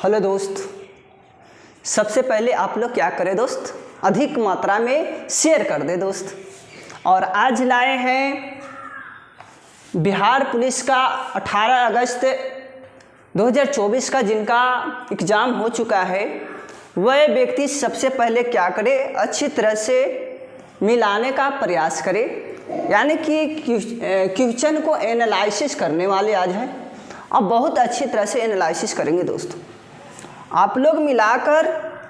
Hello दोस्त, सबसे पहले आप लोग क्या करें दोस्त, अधिक मात्रा में शेयर कर दे दोस्त। और आज लाए हैं बिहार पुलिस का 18 अगस्त 2024 का जिनका एग्ज़ाम हो चुका है, वह व्यक्ति सबसे पहले क्या करे, अच्छी तरह से मिलाने का प्रयास करे। यानी कि क्वेश्चन को एनालिसिस करने वाले आज हैं। अब बहुत अच्छी तरह से एनालिसिस करेंगे दोस्तों। आप लोग मिलाकर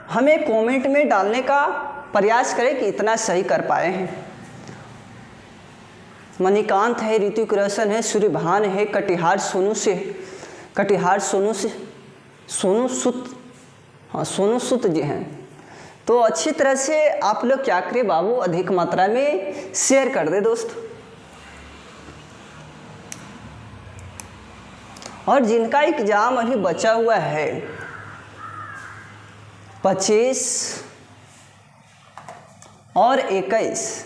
हमें कमेंट में डालने का प्रयास करें कि इतना सही कर पाए हैं। मणिकांत है, ऋतिक रोशन है, सूर्यभान है, कटिहार सोनू सूद जी हैं। तो अच्छी तरह से आप लोग क्या करें बाबू, अधिक मात्रा में शेयर कर दे दोस्त। और जिनका एग्जाम अभी बचा हुआ है 25 और 21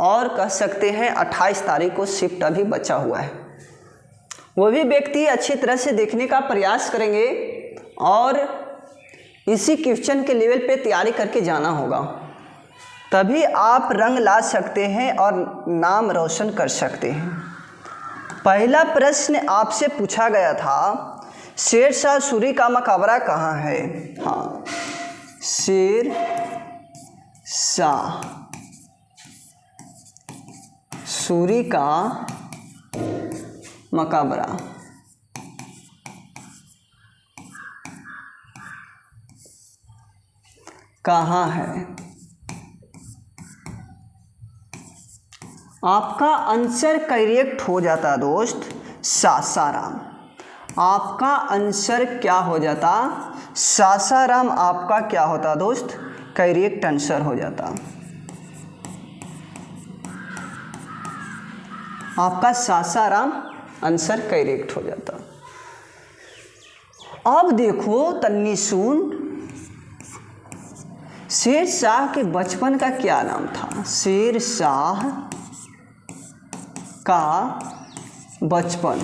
और कह सकते हैं 28 तारीख को शिफ्ट अभी बचा हुआ है, वो भी व्यक्ति अच्छी तरह से देखने का प्रयास करेंगे और इसी क्वेश्चन के लेवल पे तैयारी करके जाना होगा, तभी आप रंग ला सकते हैं और नाम रोशन कर सकते हैं। पहला प्रश्न आपसे पूछा गया था, शेर शाह सूरी का मकबरा कहाँ है। हाँ, शेर शाह सूरी का मकबरा कहाँ है। आपका आंसर करेक्ट हो जाता दोस्त, सासाराम। आपका आंसर क्या हो जाता, सासाराम। आपका क्या होता दोस्त, करेक्ट आंसर हो जाता। आपका सासाराम आंसर करेक्ट हो जाता। अब देखो तन्नी सुन, शेर शाह के बचपन का क्या नाम था। शेर शाह का बचपन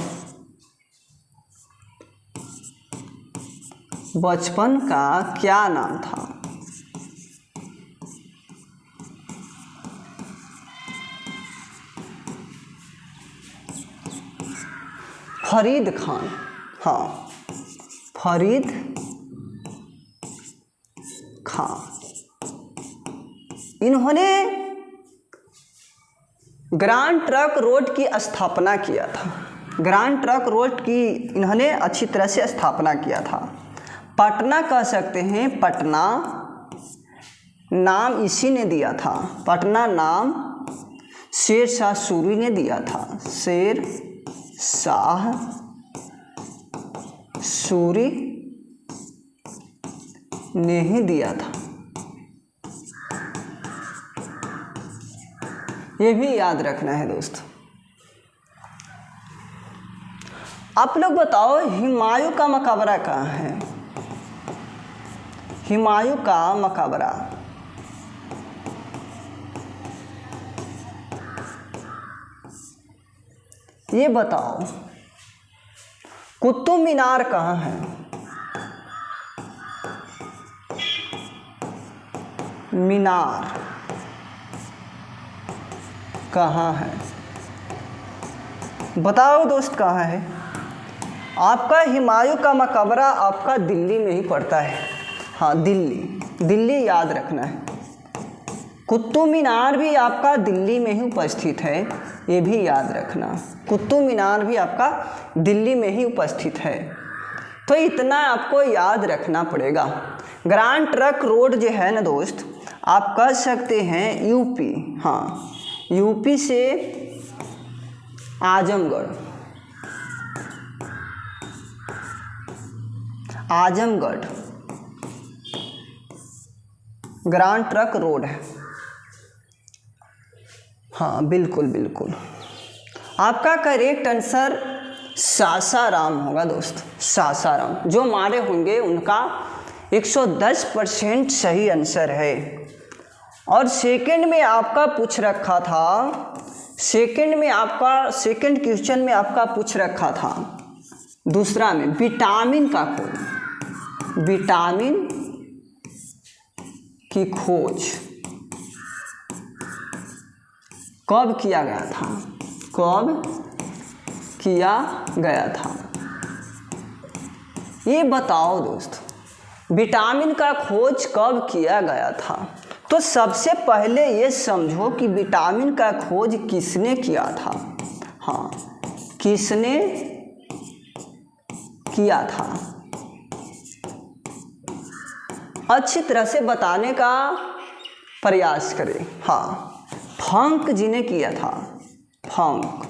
का क्या नाम था। फरीद खान। हाँ, फरीद खान। इन्होंने ग्रांड ट्रंक रोड की स्थापना किया था। ग्रांड ट्रंक रोड की इन्होंने अच्छी तरह से स्थापना किया था। पटना कह सकते हैं, पटना नाम इसी ने दिया था। पटना नाम शेर शाह सूरी ने दिया था। शेर शाह सूरी ने ही दिया था। ये भी याद रखना है दोस्तों। आप लोग बताओ, हुमायूं का मकबरा कहाँ है। हुमायूं का मकबरा ये बताओ। कुतुब मीनार कहाँ है। मीनार कहाँ है, बताओ दोस्त कहाँ है। आपका हुमायूं का मकबरा आपका दिल्ली में ही पड़ता है। हाँ, दिल्ली याद रखना है। कुतुब मीनार भी आपका दिल्ली में ही उपस्थित है, ये भी याद रखना। कुतुब मीनार भी आपका दिल्ली में ही उपस्थित है। तो इतना आपको याद रखना पड़ेगा। ग्रांड ट्रंक रोड जो है ना दोस्त, आप कह सकते हैं यूपी। हाँ, यूपी से आजमगढ़ ग्रांड ट्रंक रोड है। हाँ, बिल्कुल आपका करेक्ट आंसर सासाराम होगा दोस्त। सासाराम जो मारे होंगे उनका 110% सही आंसर है। और सेकंड में आपका पूछ रखा था, सेकंड क्वेश्चन में आपका पूछ रखा था दूसरा में विटामिन का खोज। विटामिन की खोज कब किया गया था? कब किया गया था? ये बताओ दोस्त, विटामिन का खोज कब किया गया था? तो सबसे पहले ये समझो कि विटामिन का खोज किसने किया था। हाँ, किसने किया था? अच्छी तरह से बताने का प्रयास करें। हाँ, फंक जी ने किया था, फंक।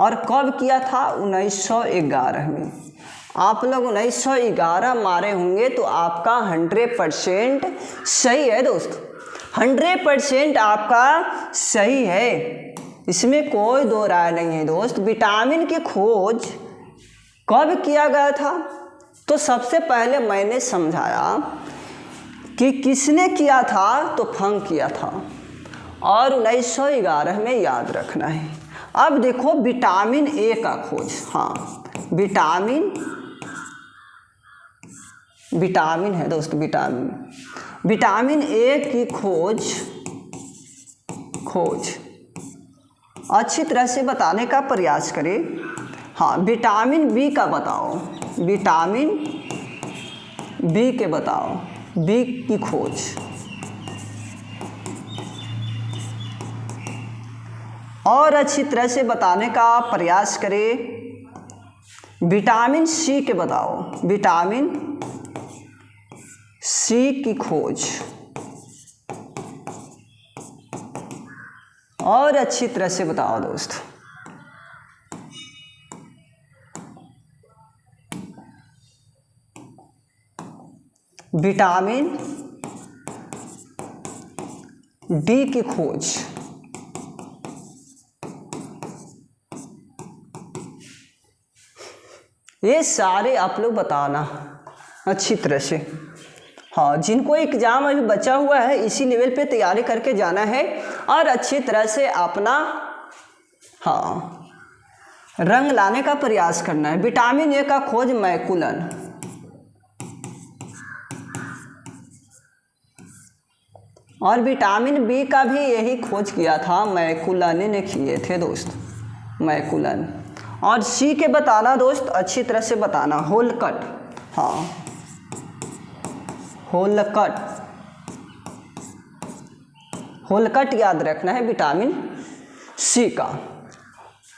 और कब किया था? 1911 में। आप लोग 1911 मारे होंगे तो आपका 100% सही है दोस्त, 100% आपका सही है, इसमें कोई दो राय नहीं है दोस्त। विटामिन की खोज कब किया गया था? तो सबसे पहले मैंने समझाया कि किसने किया था, तो फंक किया था, और 1911 में याद रखना है। अब देखो विटामिन ए का खोज। हाँ, विटामिन है दोस्त, विटामिन ए की खोज अच्छी तरह से बताने का प्रयास करें। हाँ, विटामिन बी का बताओ, विटामिन बी के बताओ, बी की खोज। और अच्छी तरह से बताने का प्रयास करें। विटामिन सी के बताओ, विटामिन सी की खोज और अच्छी तरह से बताओ दोस्त। विटामिन डी की खोज ये सारे आप लोग बताना अच्छी तरह से। हाँ, जिनको एग्जाम अभी बचा हुआ है इसी लेवल पे तैयारी करके जाना है और अच्छी तरह से अपना रंग लाने का प्रयास करना है। विटामिन ए का खोज मैकुलन, और विटामिन बी का भी यही खोज किया था, मैकुलन ने किए थे दोस्त, मैकुलन। और सी के बताना दोस्त, अच्छी तरह से बताना, होलकट। हाँ, होलकट याद रखना है विटामिन सी का।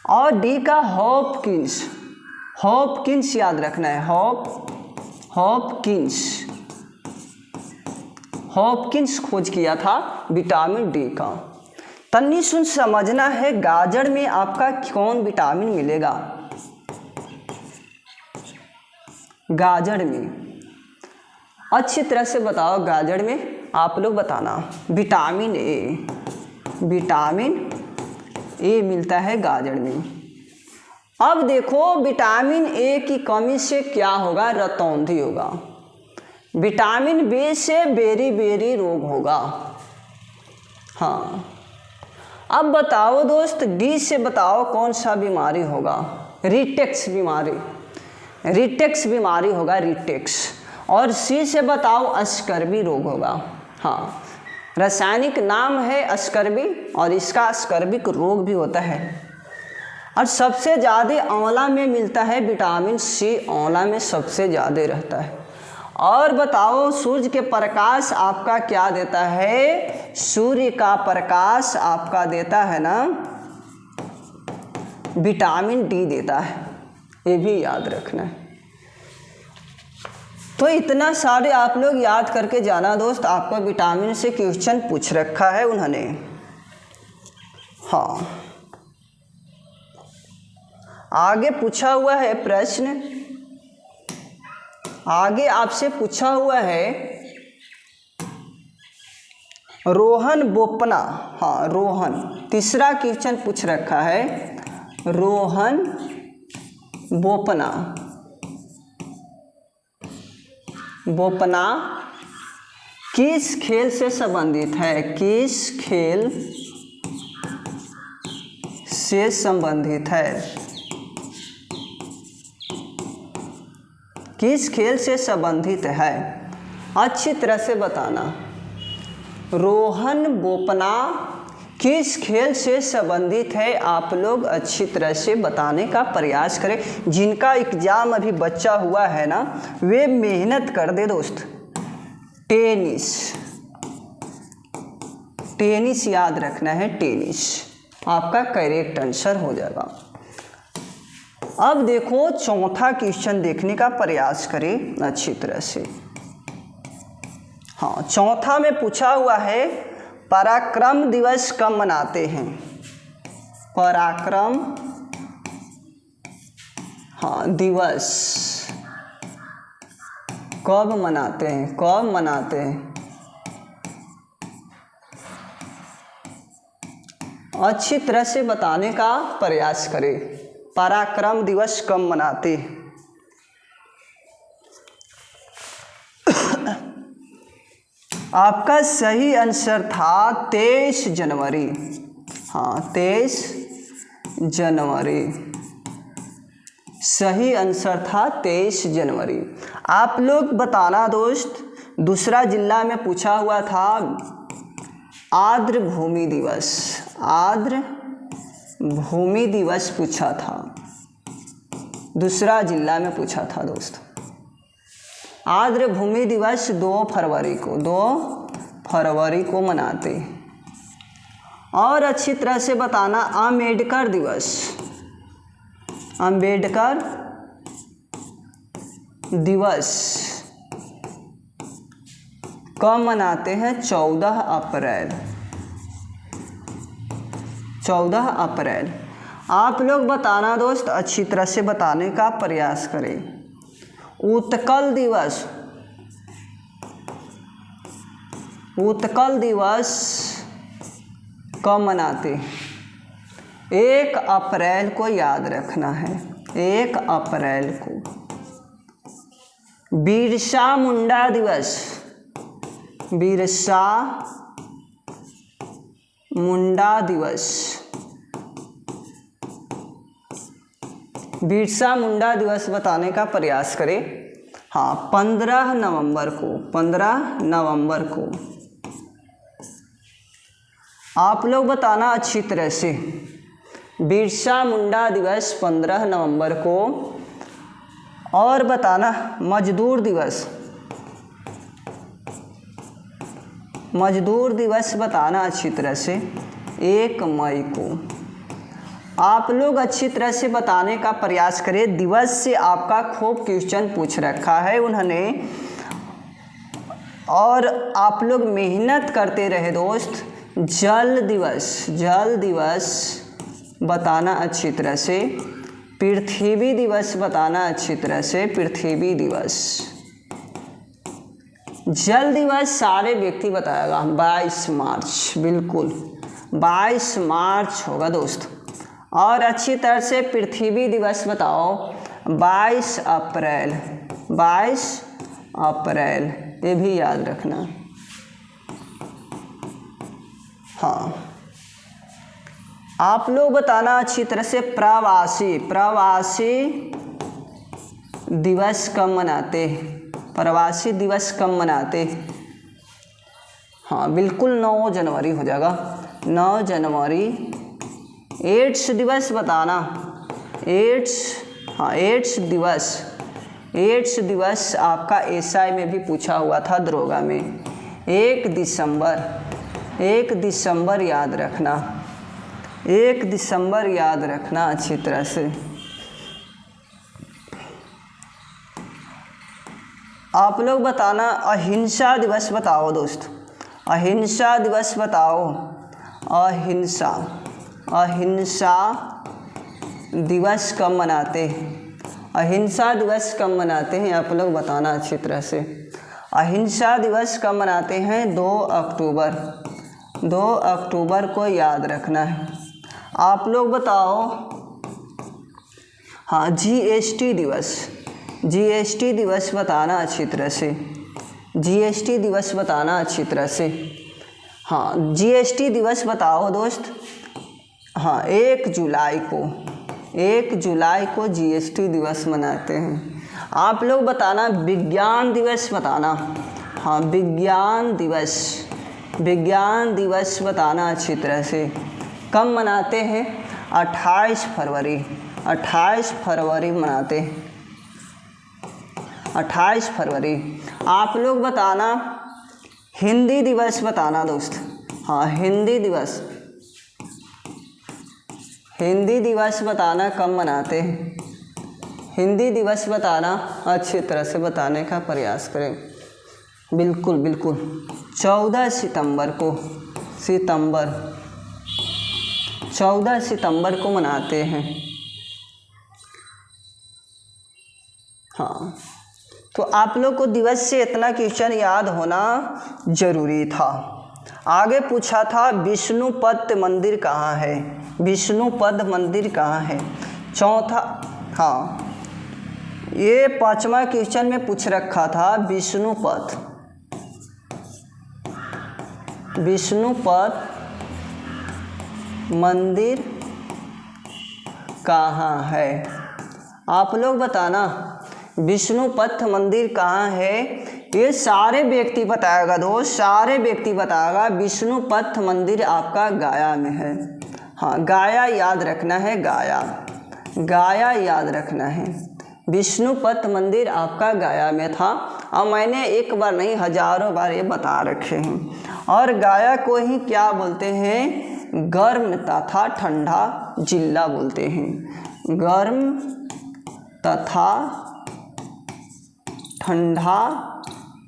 और डी का हॉपकिंस याद रखना है, हॉपकिंस खोज किया था विटामिन डी का। तन्नी सुन समझना है, गाजर में आपका कौन विटामिन मिलेगा? गाजर में अच्छी तरह से बताओ, गाजर में आप लोग बताना, विटामिन ए मिलता है गाजर में। अब देखो विटामिन ए की कमी से क्या होगा? रतौंधी होगा। विटामिन बी से बेरी रोग होगा। हाँ, अब बताओ दोस्त, डी से बताओ कौन सा बीमारी होगा? रिटेक्स बीमारी होगा, रिटेक्स। और सी से बताओ अस्कर्बी रोग होगा। हाँ, रासायनिक नाम है अस्कर्बी और इसका अस्कर्बिक रोग भी होता है। और सबसे ज़्यादा आंवला में मिलता है विटामिन सी, आंवला में सबसे ज़्यादा रहता है। और बताओ सूर्य के प्रकाश आपका क्या देता है? सूर्य का प्रकाश आपका देता है ना, विटामिन डी देता है, ये भी याद रखना है। तो इतना सारे आप लोग याद करके जाना दोस्त, आपको विटामिन से क्वेश्चन पूछ रखा है उन्होंने। हाँ, आगे पूछा हुआ है प्रश्न, आगे आपसे पूछा हुआ है रोहन बोपना। हाँ, रोहन, तीसरा क्वेश्चन पूछ रखा है, रोहन बोपना किस खेल से संबंधित है? किस खेल से संबंधित है? किस खेल से संबंधित है? अच्छी तरह से बताना। रोहन बोपन्ना किस खेल से संबंधित है? आप लोग अच्छी तरह से बताने का प्रयास करें। जिनका एग्ज़ाम अभी बचा हुआ है ना, वे मेहनत कर दे दोस्त। टेनिस, टेनिस याद रखना है, टेनिस आपका करेक्ट आंसर हो जाएगा। अब देखो चौथा क्वेश्चन देखने का प्रयास करें अच्छी तरह से। हाँ, चौथा में पूछा हुआ है पराक्रम दिवस कब मनाते हैं? पराक्रम दिवस कब मनाते हैं? कब मनाते हैं? अच्छी तरह से बताने का प्रयास करें। पराक्रम दिवस कब मनाते हैं? आपका सही आंसर था 23 जनवरी। हाँ, 23 जनवरी सही आंसर था, 23 जनवरी। आप लोग बताना दोस्त, दूसरा जिला में पूछा हुआ था आर्द्र भूमि दिवस। आर्द्र भूमि दिवस पूछा था, दूसरा जिला में पूछा था दोस्त। आर्द्र भूमि दिवस 2 फरवरी को मनाते। और अच्छी तरह से बताना अम्बेडकर दिवस। अम्बेडकर दिवस कब मनाते हैं? 14 अप्रैल। 14 अप्रैल। आप लोग बताना दोस्त, अच्छी तरह से बताने का प्रयास करें। उत्कल दिवस, उत्कल दिवस कब मनाते? 1 अप्रैल को याद रखना है, 1 अप्रैल को। बिरसा मुंडा दिवस, बिरसा मुंडा दिवस, बिरसा मुंडा दिवस बताने का प्रयास करें। हाँ, 15 नवंबर को, 15 नवंबर को। आप लोग बताना अच्छी तरह से, बिरसा मुंडा दिवस 15 नवंबर को। और बताना मजदूर दिवस, मजदूर दिवस बताना अच्छी तरह से 1 मई को। आप लोग अच्छी तरह से बताने का प्रयास करें। दिवस से आपका खूब क्वेश्चन पूछ रखा है उन्होंने, और आप लोग मेहनत करते रहे दोस्त। जल दिवस, जल दिवस बताना अच्छी तरह से। पृथ्वी दिवस बताना अच्छी तरह से, पृथ्वी दिवस। जल दिवस सारे व्यक्ति बताएगा 22 मार्च, बिल्कुल 22 मार्च होगा दोस्त। और अच्छी तरह से पृथ्वी दिवस बताओ 22 अप्रैल, 22 अप्रैल, ये भी याद रखना। हाँ, आप लोग बताना अच्छी तरह से प्रवासी, प्रवासी दिवस कब मनाते? प्रवासी दिवस कब मनाते? हाँ, बिल्कुल 9 जनवरी हो जाएगा, 9 जनवरी। एड्स दिवस बताना, एड्स, हाँ एड्स दिवस, एड्स दिवस आपका एसआई में भी पूछा हुआ था दरोगा में। 1 दिसंबर, 1 दिसंबर याद रखना, 1 दिसंबर याद रखना अच्छी तरह से। आप लोग बताना अहिंसा दिवस बताओ दोस्त, अहिंसा दिवस बताओ। अहिंसा, अहिंसा दिवस कब मनाते हैं? अहिंसा दिवस कब मनाते हैं? आप लोग बताना अच्छी तरह से। अहिंसा दिवस कब मनाते हैं? 2 अक्टूबर, 2 अक्टूबर को याद रखना है। आप लोग बताओ। हाँ, जीएसटी दिवस, जीएसटी दिवस बताना अच्छी तरह से, जीएसटी दिवस बताना अच्छी तरह से। हाँ, जीएसटी दिवस बताओ दोस्त। हाँ, 1 जुलाई को, 1 जुलाई को जीएसटी दिवस मनाते हैं। आप लोग बताना विज्ञान दिवस बताना। हाँ, विज्ञान दिवस बताना अच्छी तरह से। कब मनाते हैं? 28 फरवरी मनाते हैं। 28 फरवरी। आप लोग बताना हिंदी दिवस बताना दोस्त। हाँ, हिंदी दिवस बताना कब मनाते हैं। हिंदी दिवस बताना अच्छी तरह से बताने का प्रयास करें। बिल्कुल 14 सितंबर को मनाते हैं। हाँ, तो आप लोग को दिवस से इतना क्वेश्चन याद होना जरूरी था। आगे पूछा था विष्णुपद मंदिर कहाँ है। विष्णुपद मंदिर कहाँ है? चौथा, हाँ, ये 5वां क्वेश्चन में पूछ रखा था विष्णुपद मंदिर कहाँ है। आप लोग बताना विष्णुपद मंदिर कहाँ है। ये सारे व्यक्ति बताएगा दोस्त, सारे व्यक्ति बताएगा। विष्णुपद मंदिर आपका गया में है। हाँ, गया याद रखना है, गया याद रखना है। विष्णुपद मंदिर आपका गया में था और मैंने एक बार नहीं हजारों बार ये बता रखे हैं। और गया को ही क्या बोलते हैं? गर्म तथा ठंडा जिला बोलते हैं। गर्म तथा ठंडा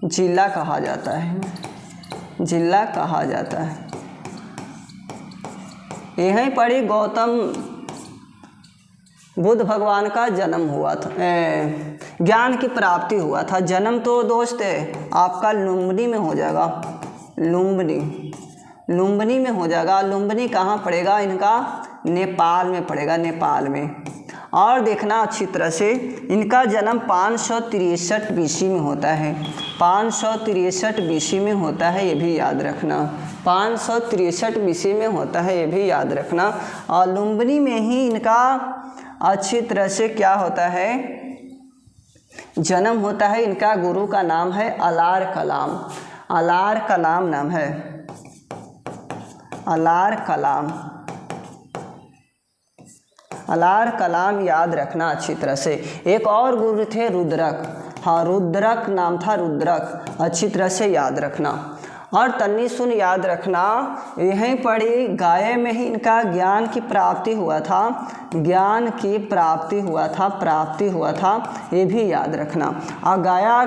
जिला कहा जाता है। यहीं पर ही गौतम बुद्ध भगवान का जन्म हुआ था, ज्ञान की प्राप्ति हुआ था। जन्म तो दोस्त आपका लुम्बिनी में हो जाएगा। लुम्बिनी में हो जाएगा। लुम्बिनी कहाँ पड़ेगा इनका? नेपाल में पड़ेगा, नेपाल में। और देखना अच्छी तरह से, इनका जन्म 563 बीसी में होता है। 563 बीसी में होता है, ये भी याद रखना। 563 बीसी में होता है, ये भी याद रखना। और लुम्बिनी में ही इनका अच्छी तरह से क्या होता है? जन्म होता है। इनका गुरु का नाम है अलार कलाम नाम है। अलार कलाम याद रखना अच्छी तरह से। एक और गुरु थे रुद्रक। हाँ, रुद्रक नाम था, रुद्रक। अच्छी तरह से याद रखना। और तन्नी सुन याद रखना, यहीं पड़ी गया में ही इनका ज्ञान की प्राप्ति हुआ था, ये भी याद रखना। और गया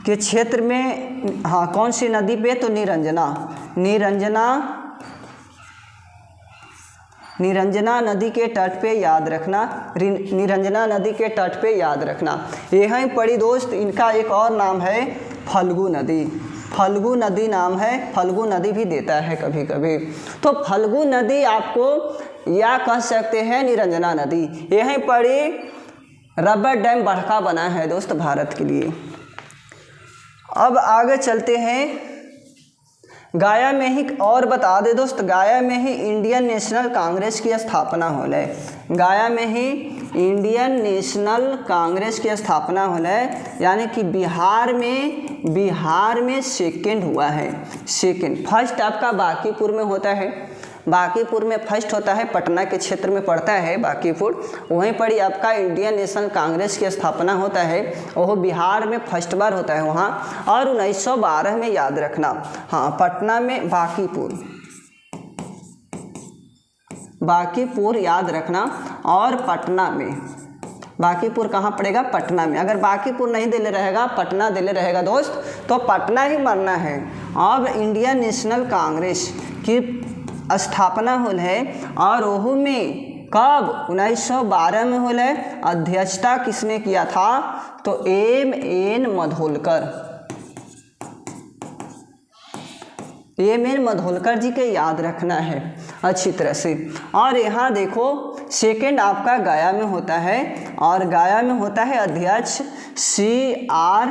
के क्षेत्र में, हाँ, कौन सी नदी पे? तो निरंजना नदी के तट पे याद रखना। निरंजना नदी के तट पे याद रखना। यहीं पड़ी दोस्त इनका एक और नाम है फल्गु नदी नाम है। फल्गु नदी भी देता है कभी कभी। तो फल्गु नदी आपको या कह सकते हैं निरंजना नदी। यहीं पड़ी रबर डैम बड़का बना है दोस्त भारत के लिए। अब आगे चलते हैं। गया में ही और बता दे दोस्त, गया में ही इंडियन नेशनल कांग्रेस की स्थापना होल है। गया में ही इंडियन नेशनल कांग्रेस की स्थापना होल है, यानी कि बिहार में सेकेंड हुआ है। सेकेंड, फर्स्ट आपका बांकीपुर में होता है। बांकीपुर में फर्स्ट होता है, पटना के क्षेत्र में पड़ता है बांकीपुर। वहीं पर ही आपका इंडियन नेशनल कांग्रेस की स्थापना होता है, वह बिहार में फर्स्ट बार होता है वहाँ। और 1912 में याद रखना। हाँ, पटना में बांकीपुर याद रखना। और पटना में, बांकीपुर कहाँ पड़ेगा? पटना में। अगर बांकीपुर नहीं दिले रहेगा, पटना दिले रहेगा दोस्त, तो पटना ही मानना है। अब इंडियन नेशनल कांग्रेस की स्थापना होल है और वह में कब? 1912 में होल है। अध्यक्षता किसने किया था? तो M.N. मधोलकर जी के याद रखना है अच्छी तरह से। और यहाँ देखो सेकेंड आपका गया में होता है, और गया में होता है अध्यक्ष C.R.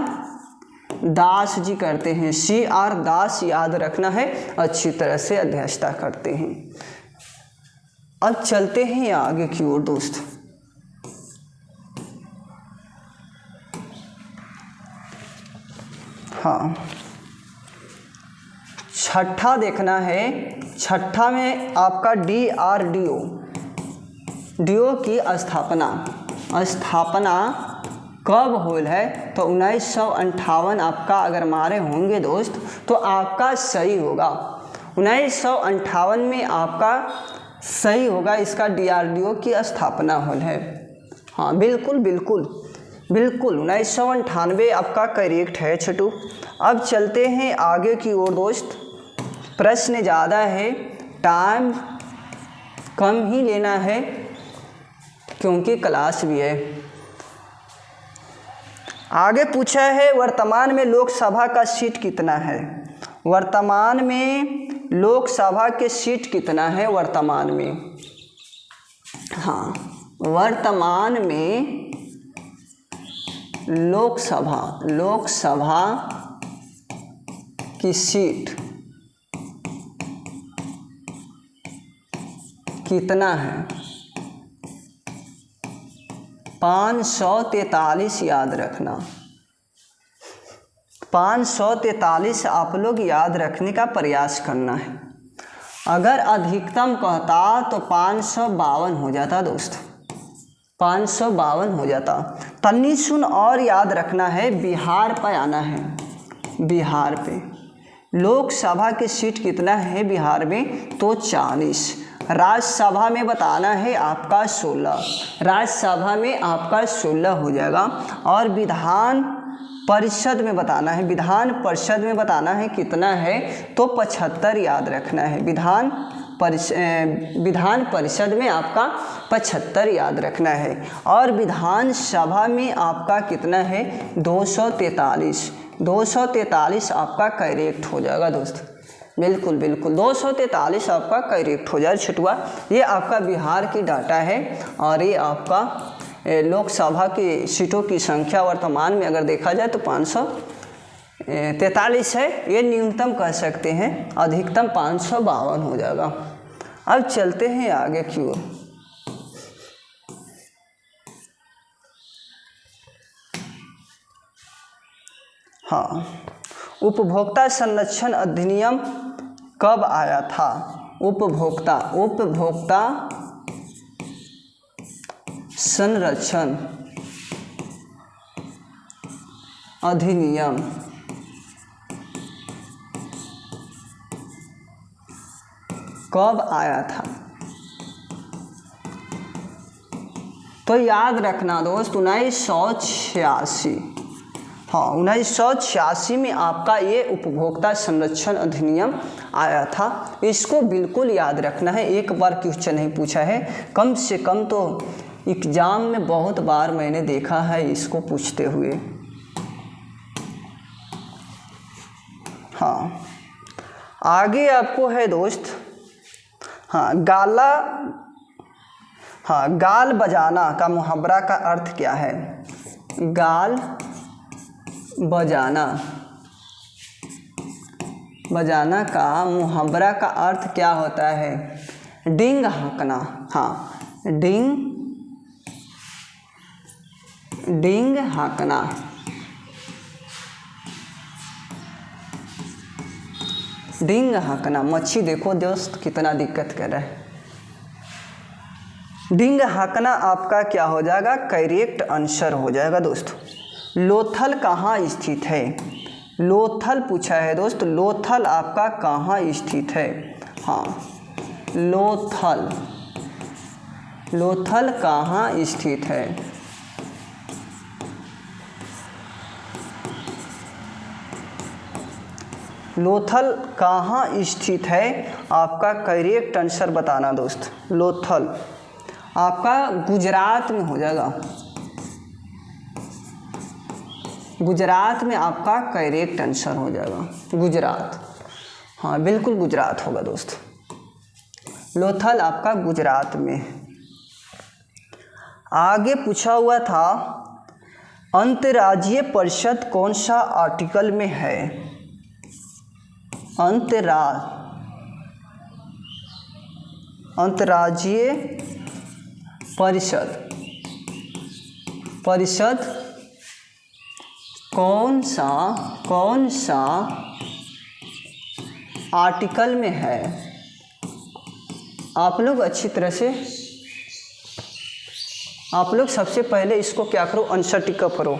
दास जी करते हैं। C.R. दास याद रखना है, अच्छी तरह से अध्यक्षता करते हैं। अब चलते हैं आगे की ओर दोस्त। हाँ, छठा देखना है। छठा में आपका DRDO की स्थापना कब हुई है? तो 1958 आपका अगर मारे होंगे दोस्त तो आपका सही होगा। 1958 में आपका सही होगा, इसका DRDO की स्थापना हुई है। हाँ बिल्कुल 1998 आपका करेक्ट है छोटू। अब चलते हैं आगे की ओर दोस्त। प्रश्न ज़्यादा है, टाइम कम ही लेना है क्योंकि क्लास भी है। आगे पूछा है वर्तमान में लोकसभा का सीट कितना है? वर्तमान में लोकसभा के सीट कितना है वर्तमान में? हाँ, वर्तमान में लोकसभा की सीट कितना है? 543 याद रखना। 543 आप लोग याद रखने का प्रयास करना है। अगर अधिकतम कहता तो 552 हो जाता दोस्त, 552 हो जाता। तन्नी सुन और याद रखना है, बिहार पर आना है। बिहार पे लोकसभा की सीट कितना है बिहार में? तो 40। राज्यसभा में बताना है आपका 16, राज्यसभा में आपका 16 हो जाएगा। और विधान परिषद में बताना है, विधान परिषद में बताना है कितना है? तो 75 याद रखना है। विधान परिषद में आपका 75 याद रखना है। और विधानसभा में आपका कितना है? 243। 243 आपका करेक्ट हो जाएगा दोस्त। बिल्कुल 243 आपका करेक्ट हो जाए छुटुआ। ये आपका बिहार की डाटा है और ये आपका लोकसभा की सीटों की संख्या वर्तमान में अगर देखा जाए तो 543 है। ये न्यूनतम कह सकते हैं, अधिकतम 552 हो जाएगा। अब चलते हैं आगे की ओर। हाँ, उपभोक्ता संरक्षण अधिनियम कब आया था? उपभोक्ता संरक्षण अधिनियम कब आया था? तो याद रखना दोस्त 1986। हाँ, 1986 में आपका ये उपभोक्ता संरक्षण अधिनियम आया था। इसको बिल्कुल याद रखना है, एक बार क्वेश्चन नहीं पूछा है, कम से कम तो एग्जाम में बहुत बार मैंने देखा है इसको पूछते हुए। हाँ, आगे आपको है दोस्त, गाल बजाना का मुहावरा का अर्थ क्या है? गाल बजाना का मुहावरा का अर्थ क्या होता है? डिंग हाँकना। हाँ, डिंग हाँकना। डिंग हाँकना। मच्छी देखो दोस्त कितना दिक्कत कर रहा है। डिंग हाँकना आपका क्या हो जाएगा? करेक्ट आंसर हो जाएगा दोस्तों। लोथल कहाँ स्थित है? लोथल पूछा है दोस्त, लोथल आपका कहाँ स्थित है? हाँ, लोथल कहाँ स्थित है? लोथल कहाँ स्थित है? आपका करेक्ट आंसर बताना दोस्त। लोथल आपका गुजरात में हो जाएगा। गुजरात में आपका करेक्ट आंसर हो जाएगा, गुजरात। हाँ बिल्कुल गुजरात होगा दोस्त। लोथल आपका गुजरात में। आगे पूछा हुआ था अंतर्राज्यीय परिषद कौन सा आर्टिकल में है? अंतर्राज्यीय परिषद कौन सा आर्टिकल में है। आप लोग अच्छी तरह से सबसे पहले इसको क्या करो, आंसर टिकअप करो।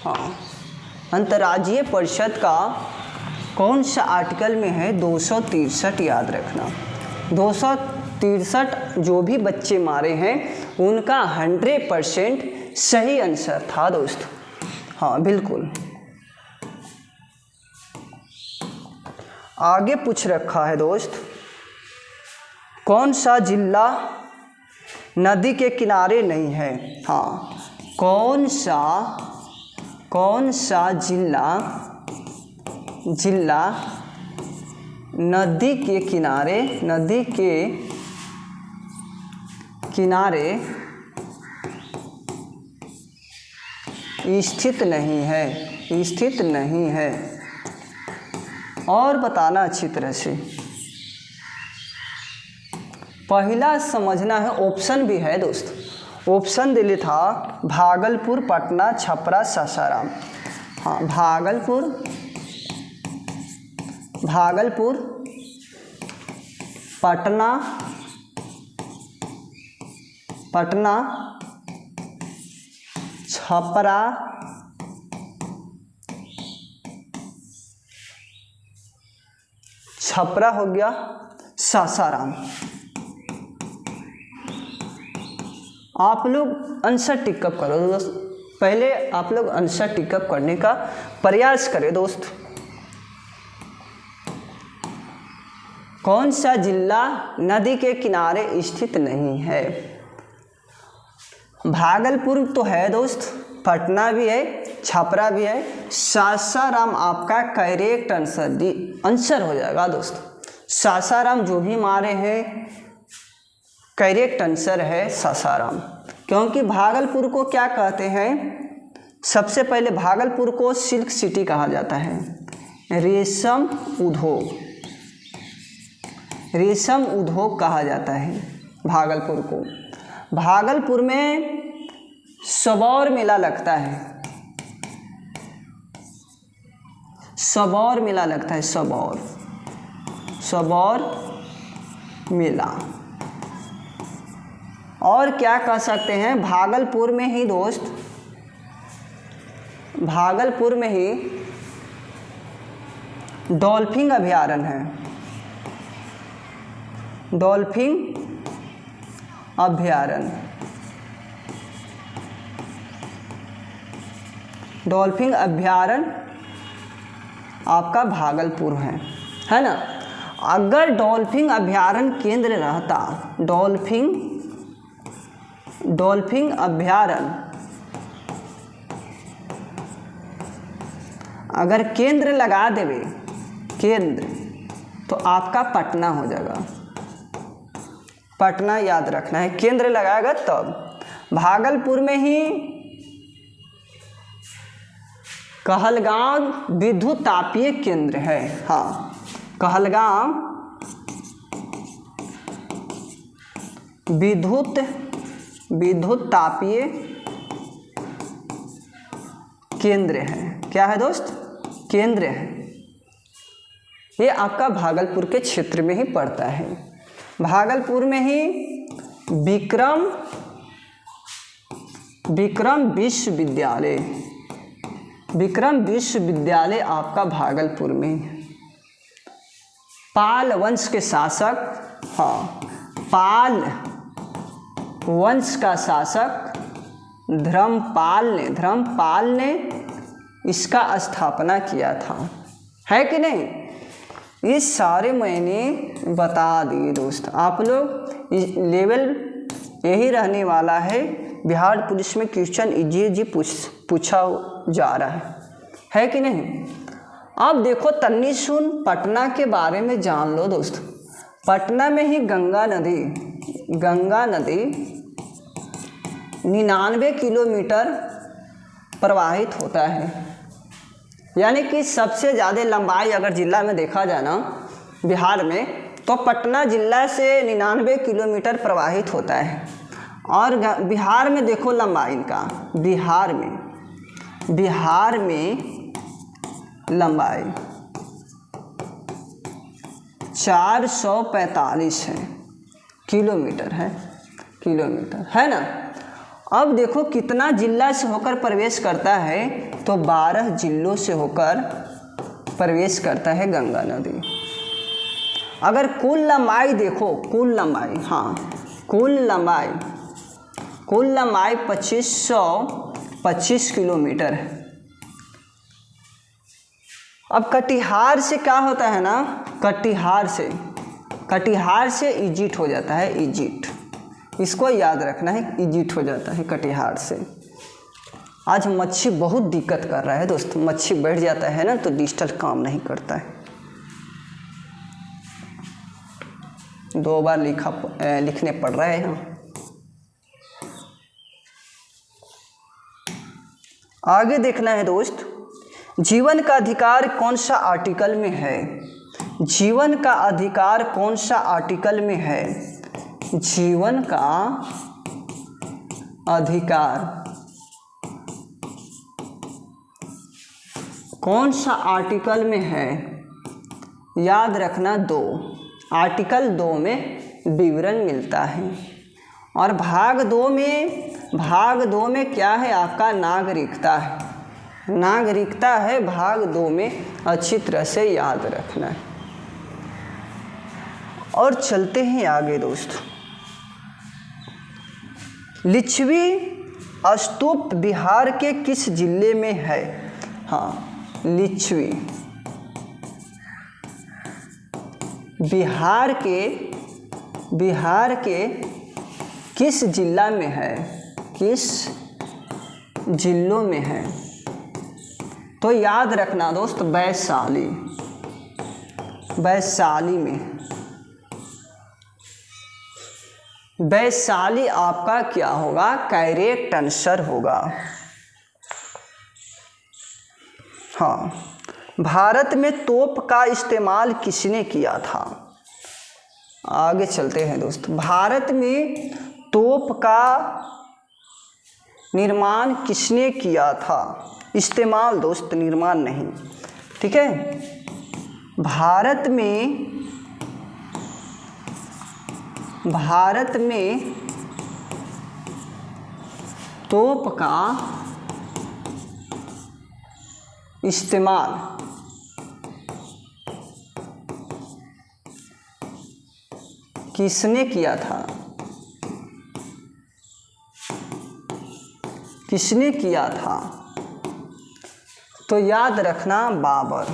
हाँ, अंतर्राज्यीय परिषद का कौन सा आर्टिकल में है, 263 याद रखना। 263 जो भी बच्चे मारे हैं उनका 100% सही आंसर था दोस्त। हाँ बिल्कुल। आगे पूछ रखा है दोस्त, कौन सा जिला नदी के किनारे नहीं है। हाँ, कौन सा जिला नदी के किनारे स्थित नहीं है। और बताना अच्छी तरह से। पहला समझना है, ऑप्शन भी है दोस्त। ऑप्शन दिले था भागलपुर, पटना, छपरा, सासाराम। हाँ, भागलपुर, पटना, छपरा हो गया, सासाराम। आप लोग आंसर टिकअप करो दोस्त। पहले आप लोग आंसर टिकअप करने का प्रयास करें दोस्त। कौन सा जिला नदी के किनारे स्थित नहीं है। भागलपुर तो है दोस्त, पटना भी है, छपरा भी है, सासाराम आपका करेक्ट आंसर हो जाएगा दोस्त। सासाराम जो भी मारे हैं करेक्ट आंसर है सासाराम। क्योंकि भागलपुर को क्या कहते हैं, सबसे पहले भागलपुर को सिल्क सिटी कहा जाता है। रेशम उद्योग कहा जाता है भागलपुर को। भागलपुर में सबौर मेला लगता है, सबौर मेला। और क्या कह सकते हैं, भागलपुर में ही दोस्त, भागलपुर में ही डॉल्फिन अभयारण्य है। डॉल्फिन अभयारण्य आपका भागलपुर है ना। अगर डॉल्फिन अभयारण्य केंद्र रहता, डॉल्फिन अभयारण्य अगर केंद्र लगा देवे, तो आपका पटना हो जाएगा। पटना याद रखना है, केंद्र लगाएगा तब। भागलपुर में ही कहलगांव विद्युत तापीय केंद्र है। हाँ, कहलगांव विद्युत तापीय केंद्र है। क्या है दोस्त, केंद्र है। ये आपका भागलपुर के क्षेत्र में ही पड़ता है। भागलपुर में ही विक्रम विश्वविद्यालय आपका भागलपुर में है। पाल वंश के शासक, हाँ, पाल वंश का शासक धर्मपाल ने इसका स्थापना किया था, है कि नहीं। ये सारे मैंने बता दिए दोस्त। आप लोग लेवल यही रहने वाला है। बिहार पुलिस में क्वेश्चन इजी पूछा जा रहा है कि नहीं। अब देखो तन्नी सुन, पटना के बारे में जान लो दोस्त। पटना में ही गंगा नदी 99 किलोमीटर प्रवाहित होता है। यानी कि सबसे ज़्यादा लंबाई अगर जिला में देखा जाए ना बिहार में, तो पटना जिला से 99 किलोमीटर प्रवाहित होता है। और बिहार में देखो लंबाई इनका, बिहार में बिहार में लंबाई 445 है, किलोमीटर है ना। अब देखो कितना जिला से होकर प्रवेश करता है, तो 12 जिलों से होकर प्रवेश करता है गंगा नदी। अगर कुल लंबाई देखो, कुल लंबाई 2525 किलोमीटर है। अब कटिहार से क्या होता है ना, कटिहार से इजिप्ट हो जाता है, इजिप्ट, इसको याद रखना है, इजिप्ट हो जाता है कटिहार से। आज मच्छी बहुत दिक्कत कर रहा है दोस्त, मच्छी बैठ जाता है ना तो डिजिटल काम नहीं करता है। 2 बार लिखने पड़ रहा है यहाँ। आगे देखना है दोस्त, जीवन का अधिकार कौन सा आर्टिकल में है? जीवन का अधिकार कौन सा आर्टिकल में है? जीवन का अधिकार कौन सा आर्टिकल में है? याद रखना 2, आर्टिकल 2 में विवरण मिलता है। और भाग 2 में क्या है आपका? नागरिकता है, नागरिकता है भाग 2 में, अच्छी तरह से याद रखना है। और चलते हैं आगे दोस्त। लिच्छवी स्तूप बिहार के किस जिले में है? हाँ, लिच्छवी बिहार के किस जिला में है? किस जिलों में है? तो याद रखना दोस्त, वैशाली में। वैशाली आपका क्या होगा? करेक्ट आंसर होगा। हाँ, भारत में तोप का इस्तेमाल किसने किया था? आगे चलते हैं दोस्त। भारत में तोप का निर्माण किसने किया था? इस्तेमाल दोस्त, निर्माण नहीं, ठीक है। भारत में तोप का इस्तेमाल किसने किया था? किसने किया था? तो याद रखना बाबर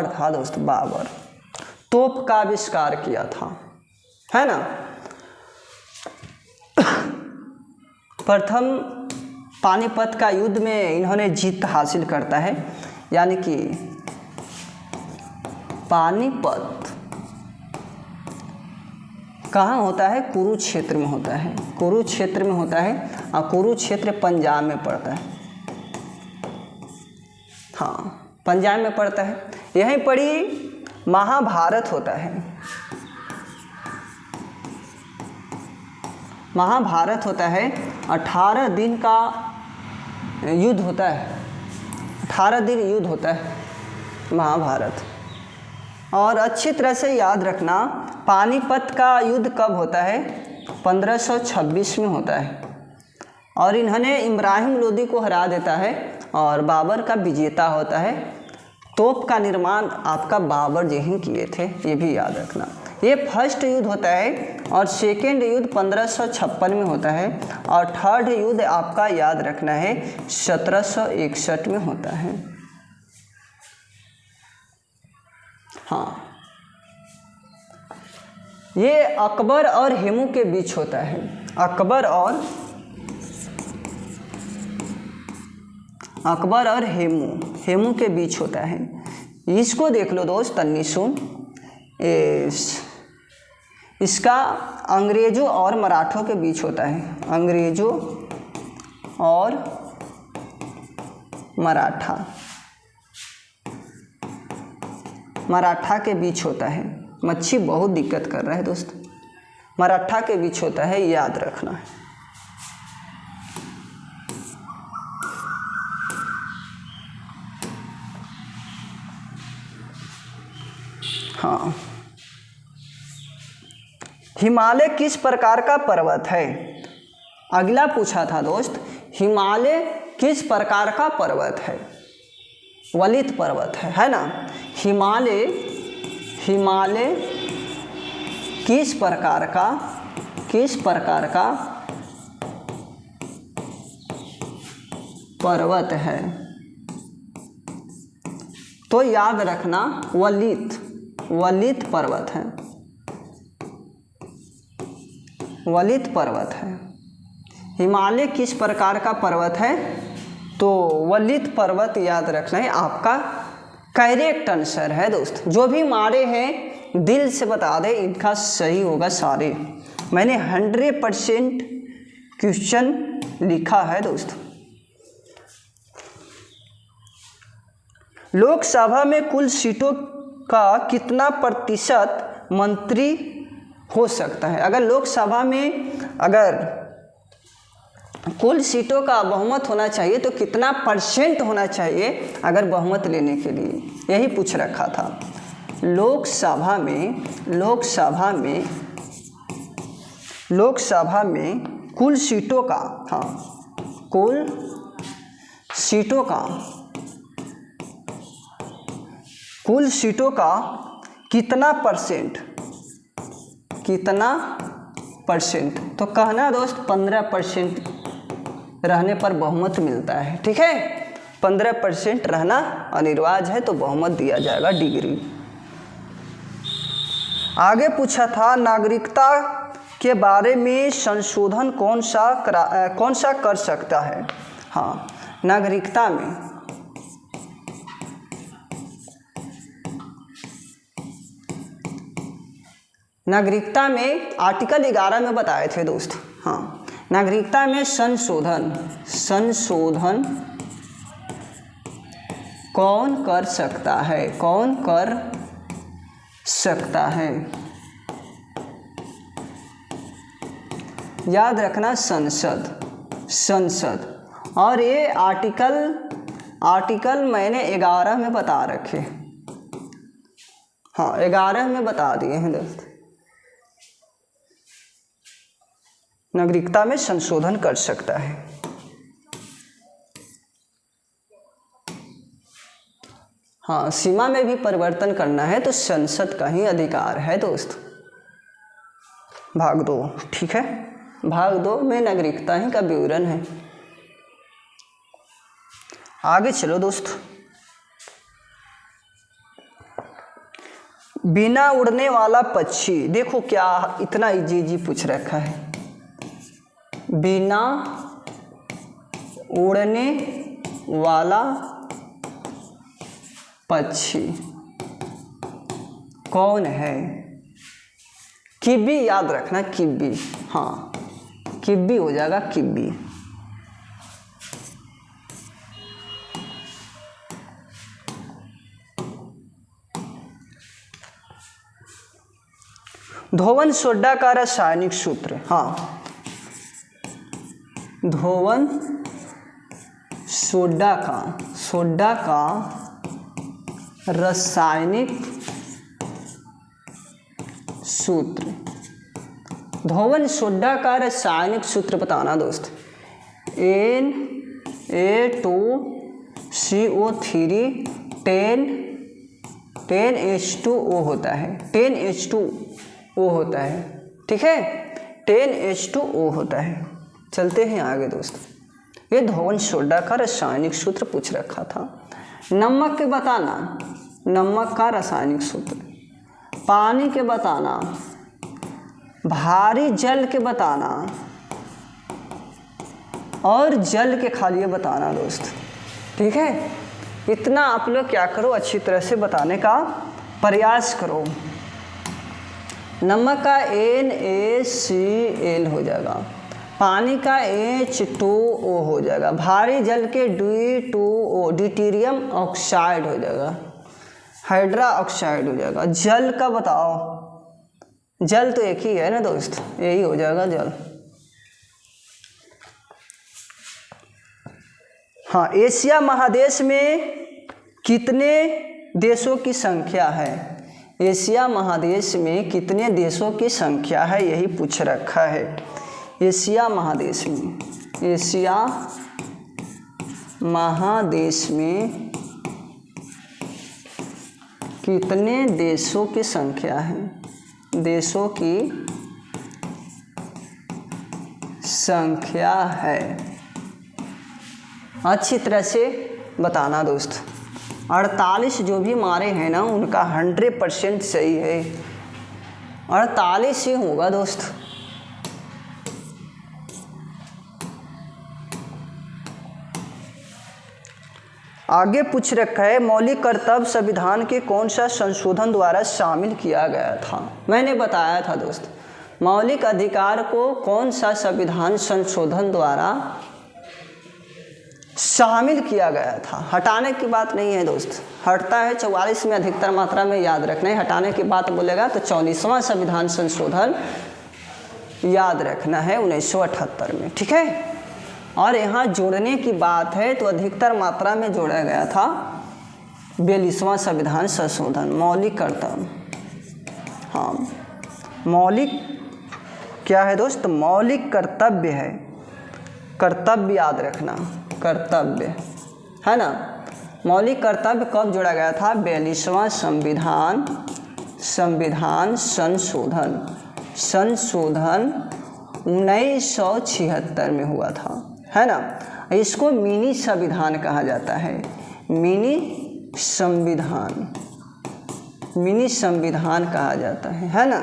था दोस्त, बाबर तोप का आविष्कार किया था, है ना। प्रथम पानीपत का युद्ध में इन्होंने जीत हासिल करता है, यानी कि पानीपत कहाँ होता है? कुरुक्षेत्र में होता है, कुरुक्षेत्र में होता है। और कुरुक्षेत्र पंजाब में पड़ता है, हाँ पंजाब में पड़ता है। यहीं पर ही महाभारत होता है, महाभारत होता है। 18 दिन का युद्ध होता है, 18 दिन युद्ध होता है महाभारत। और अच्छी तरह से याद रखना, पानीपत का युद्ध कब होता है? 1526 में होता है। और इन्होंने इब्राहिम लोदी को हरा देता है और बाबर का विजेता होता है। तोप का निर्माण आपका बाबर जी ही किए थे, ये भी याद रखना। ये फर्स्ट युद्ध होता है और सेकेंड युद्ध 1556 में होता है। और थर्ड युद्ध आपका याद रखना है 1761 में होता है। हाँ, ये अकबर और हेमू के बीच होता है, अकबर और हेमू के बीच होता है। इसको देख लो दोस्त, तन्नी सुन। इसका अंग्रेज़ों और मराठों के बीच होता है, अंग्रेज़ों और मराठा के बीच होता है। मच्छी बहुत दिक्कत कर रहा है दोस्त, मराठा के बीच होता है, याद रखना है। हिमालय किस प्रकार का पर्वत है? अगला पूछा था दोस्त, हिमालय किस प्रकार का पर्वत है? वलित पर्वत है ना। हिमालय किस प्रकार का पर्वत है? तो याद रखना वलित पर्वत है, वलित पर्वत है। हिमालय किस प्रकार का पर्वत है? तो वलित पर्वत याद रखना है आपका करेक्ट आंसर है दोस्त। जो भी मारे हैं दिल से बता दे, इनका सही होगा सारे। मैंने 100% क्वेश्चन लिखा है दोस्त। लोकसभा में कुल सीटों का कितना प्रतिशत मंत्री हो सकता है? अगर लोकसभा में अगर कुल सीटों का बहुमत होना चाहिए तो कितना परसेंट होना चाहिए अगर बहुमत लेने के लिए, यही पूछ रखा था। लोकसभा में कुल सीटों का, कुल सीटों का कितना परसेंट? तो कहना दोस्त 15% रहने पर बहुमत मिलता है, ठीक है। 15% रहना अनिवार्य है तो बहुमत दिया जाएगा डिग्री। आगे पूछा था नागरिकता के बारे में संशोधन कौन सा कर सकता है? हाँ, नागरिकता में आर्टिकल 11 में बताए थे दोस्त। हाँ, नागरिकता में संशोधन कौन कर सकता है? याद रखना संसद। और ये आर्टिकल मैंने 11 में बता रखे। हाँ, 11 में बता दिए हैं दोस्त। नागरिकता में संशोधन कर सकता है। हाँ, सीमा में भी परिवर्तन करना है तो संसद का ही अधिकार है दोस्त। भाग 2, ठीक है। भाग 2 में नागरिकता ही का विवरण है। आगे चलो दोस्त। बिना उड़ने वाला पक्षी, देखो क्या इतना इजी पूछ रखा है। बिना उड़ने वाला पक्षी कौन है? किब्बी याद रखना, किब्बी। हाँ, किब्बी हो जाएगा, किब्बी। धोवन सोडा का रासायनिक सूत्र। हाँ, धोवन सोडा का रासायनिक सूत्र। धोवन सोडा का रासायनिक सूत्र बताना दोस्त। Na2CO3 10H2O होता है, 10H2O होता है, ठीक है। 10H2O होता है। चलते हैं आगे दोस्त। ये धोवन सोडा का रासायनिक सूत्र पूछ रखा था। नमक के बताना, नमक का रासायनिक सूत्र। पानी के बताना, भारी जल के बताना और जल के खाली बताना दोस्त, ठीक है। इतना आप लोग क्या करो, अच्छी तरह से बताने का प्रयास करो। नमक का NaCl हो जाएगा, पानी का H2O हो जाएगा, भारी जल के D2O ड्यूटेरियम ऑक्साइड हो जाएगा, हाइड्रा ऑक्साइड हो जाएगा। जल का बताओ, जल तो एक ही है ना दोस्त, यही हो जाएगा जल। हाँ, एशिया महादेश में कितने देशों की संख्या है? एशिया महादेश में कितने देशों की संख्या है, यही पूछ रखा है। एशिया महादेश में, एशिया महादेश में कितने देशों की संख्या है, देशों की संख्या है, अच्छी तरह से बताना दोस्त। 48 जो भी मारे हैं ना उनका 100% सही है, 48 ही होगा दोस्त। आगे पूछ रखा है मौलिक कर्तव्य संविधान के कौन सा संशोधन द्वारा शामिल किया गया था। मैंने बताया था दोस्त, मौलिक अधिकार को कौन सा संविधान संशोधन द्वारा शामिल किया गया था। हटाने की बात नहीं है दोस्त, हटता है 44 में अधिकतर मात्रा में, याद रखना है। हटाने की बात बोलेगा तो 44वां संविधान संशोधन याद रखना है 1978 में, ठीक है। और यहाँ जोड़ने की बात है तो अधिकतर मात्रा में जोड़ा गया था 42वां संविधान संशोधन। मौलिक कर्तव्य, हाँ मौलिक क्या है दोस्त, मौलिक कर्तव्य है, कर्तव्य याद रखना, कर्तव्य है ना। मौलिक कर्तव्य कब जोड़ा गया था, 42वां संविधान संशोधन 1976 में हुआ था, है ना। इसको मिनी संविधान कहा जाता है, मिनी संविधान कहा जाता है ना।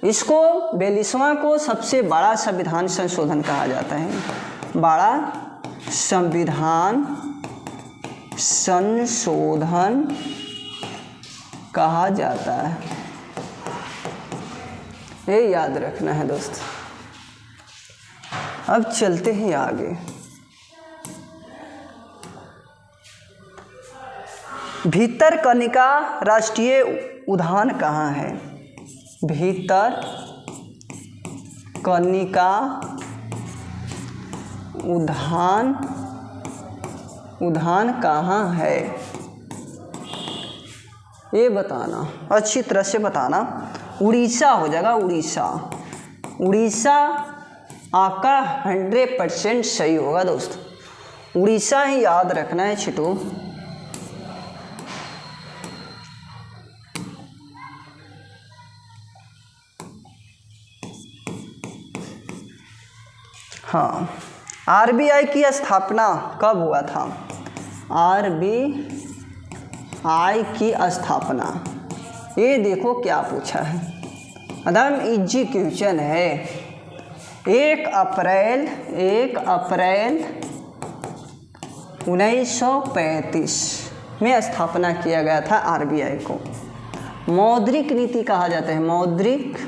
इसको 42वां को सबसे बड़ा संविधान संशोधन कहा जाता है, बड़ा संविधान संशोधन कहा जाता है, ये याद रखना है दोस्त। अब चलते हैं आगे। भितरकनिका राष्ट्रीय उद्यान कहाँ है, भितरकनिका उद्यान कहाँ है, ये बताना, अच्छी तरह से बताना। उड़ीसा हो जाएगा, उड़ीसा आपका 100% सही होगा दोस्त, उड़ीसा ही याद रखना है छिटो। हाँ, आरबीआई की स्थापना कब हुआ था, आरबीआई की स्थापना, ये देखो क्या पूछा है, एकदम इजी क्वेश्चन है। 1 अप्रैल 1935 में स्थापना किया गया था आरबीआई को। मौद्रिक नीति कहा जाता है, मौद्रिक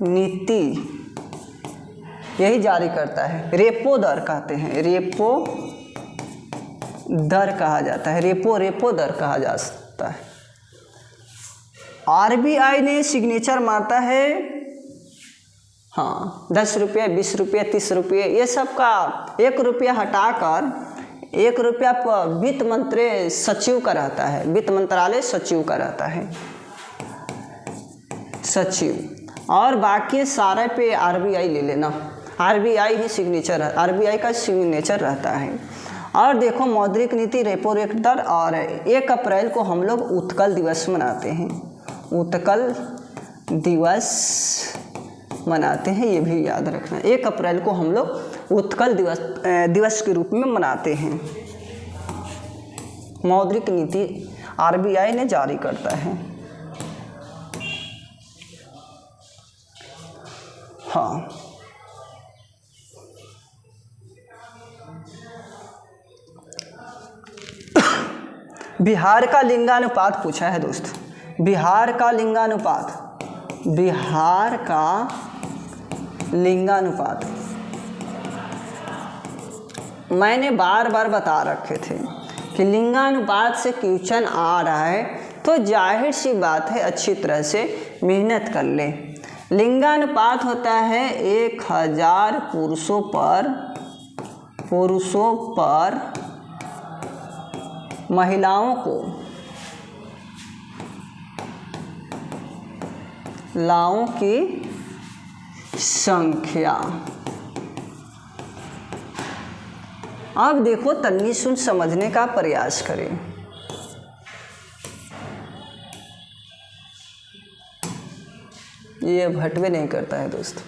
नीति यही जारी करता है। रेपो दर कहते हैं, रेपो दर कहा जाता है, रेपो दर कहा जा सकता है। आरबीआई ने सिग्नेचर मारता है, हाँ 10 रुपये, 20 रुपये, 30 रुपये, ये सब का 1 रुपया हटाकर 1 रुपया वित्त मंत्री सचिव का रहता है, वित्त मंत्रालय सचिव का रहता है, सचिव, और बाकी सारे पे आरबीआई ले लेना, आरबीआई ही सिग्नेचर, आरबीआई का सिग्नेचर रहता है। और देखो मौद्रिक नीति, रेपो रेट दर, और 1 अप्रैल को हम लोग उत्कल दिवस मनाते हैं, उत्कल दिवस मनाते हैं, ये भी याद रखना। 1 अप्रैल को हम लोग उत्कल दिवस के रूप में मनाते हैं। मौद्रिक नीति आरबीआई ने जारी करता है। हाँ, बिहार का लिंगानुपात पूछा है दोस्त, बिहार का लिंगानुपात मैंने बार बार बता रखे थे कि लिंगानुपात से क्वेश्चन आ रहा है तो जाहिर सी बात है अच्छी तरह से मेहनत कर ले। लिंगानुपात होता है 1000 पुरुषों पर महिलाओं को लाओं की संख्या। अब देखो तन्नी सुन समझने का प्रयास करें। ये हटवे नहीं करता है दोस्त।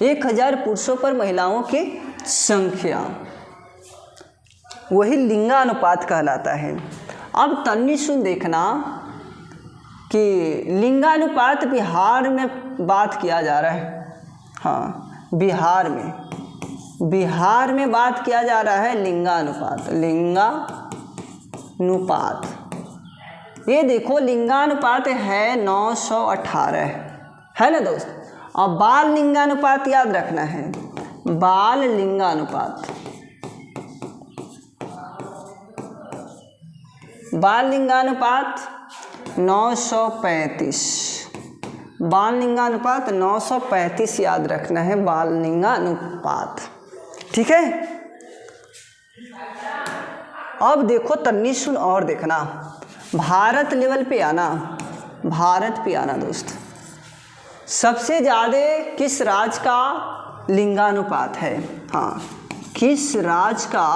1000 पुरुषों पर महिलाओं की संख्या, वही लिंगानुपात कहलाता है। अब तन्नी सुन देखना कि लिंगानुपात बिहार में बात किया जा रहा है। हाँ, बिहार में बात किया जा रहा है लिंगानुपात। ये देखो लिंगानुपात है 918, है ना दोस्त। और बाल लिंगानुपात याद रखना है, बाल लिंगानुपात 935। बाल लिंगानुपात 935 याद रखना है, बाल लिंगानुपात। ठीक है। अब देखो तन्नी सुन और देखना, भारत लेवल पे आना, भारत पे आना दोस्त। सबसे ज़्यादा किस राज्य का लिंगानुपात है? हाँ, किस राज्य का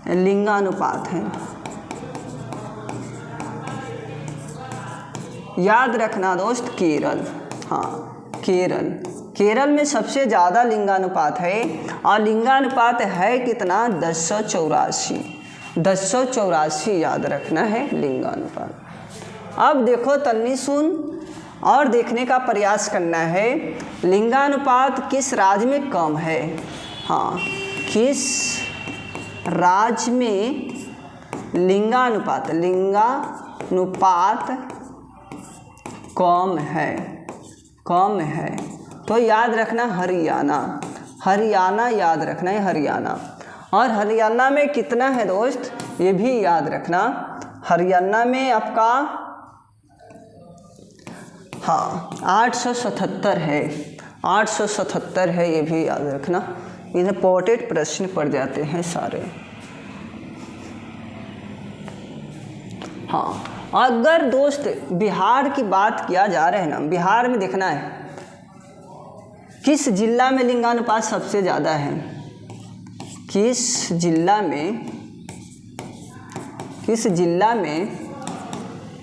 लिंगानुपात है? याद रखना दोस्त, केरल। हाँ, केरल में सबसे ज़्यादा लिंगानुपात है। और लिंगानुपात है कितना? 1084 याद रखना है लिंगानुपात। अब देखो तन्नी सुन और देखने का प्रयास करना है, लिंगानुपात किस राज्य में कम है? हाँ, किस राज्य में लिंगानुपात कम है? तो याद रखना हरियाणा याद रखना है, हरियाणा। और हरियाणा में कितना है दोस्त? ये भी याद रखना, हरियाणा में आपका 877 है, 877 है, ये भी याद रखना। इंपॉर्टेंट प्रश्न पड़ जाते हैं सारे। हाँ, अगर दोस्त बिहार की बात किया जा रहा है ना, बिहार में देखना है किस जिला में लिंगानुपात सबसे ज़्यादा है? किस जिला में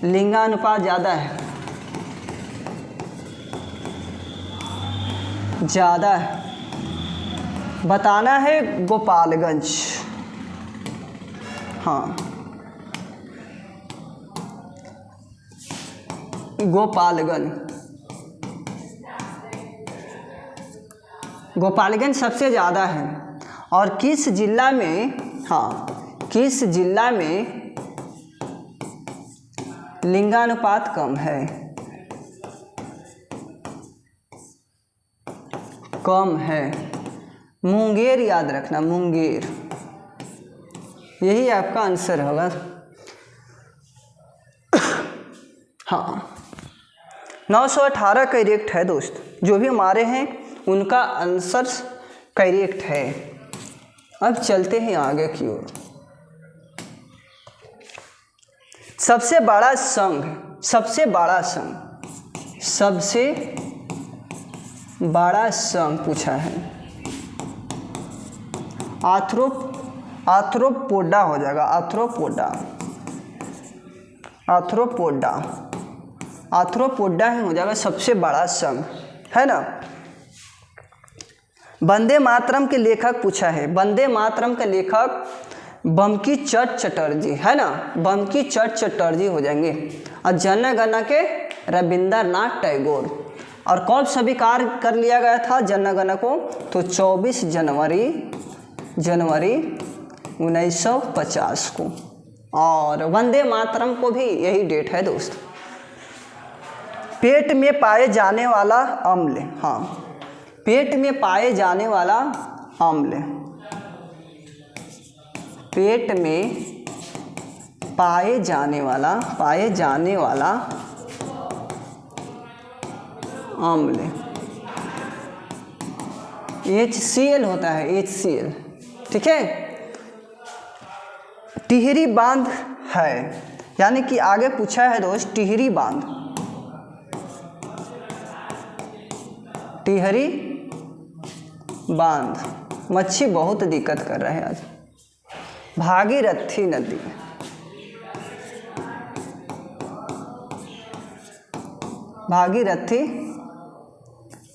लिंगानुपात ज़्यादा है? बताना है गोपालगंज। हाँ, गोपालगंज सबसे ज़्यादा है। और किस जिला में? हाँ, किस जिला में लिंगानुपात कम है? मुंगेर याद रखना, मुंगेर, यही आपका आंसर होगा। हाँ, 918 करेक्ट है दोस्त। जो भी हमारे हैं उनका आंसर करेक्ट है। अब चलते हैं आगे की ओर। सबसे बड़ा संघ पूछा है। आर्थ्रोपोडा हो जाएगा, आर्थ्रोपोडा ही हो जाएगा सबसे बड़ा संघ, है ना। वंदे मातरम के लेखक पूछा है, वंदे मातरम के लेखक बंकी चटर्जी, है ना, बंकी चटर्जी हो जाएंगे। और जन गण के रविंद्रनाथ टैगोर। और कब स्वीकार कर लिया गया था जन गण को? तो 24 जनवरी 1950 को। और वंदे मातरम को भी यही डेट है दोस्त। पेट में पाए जाने वाला अम्ल, हाँ, पेट में पाए जाने वाला अम्ल, पेट में पाए जाने वाला अम्ल HCl होता है, HCl। ठीक है। टिहरी बांध है, यानी कि आगे पूछा है दोस्त टिहरी बांध। टिहरी बांध, मच्छी बहुत दिक्कत कर रहे हैं आज। भागीरथी नदी,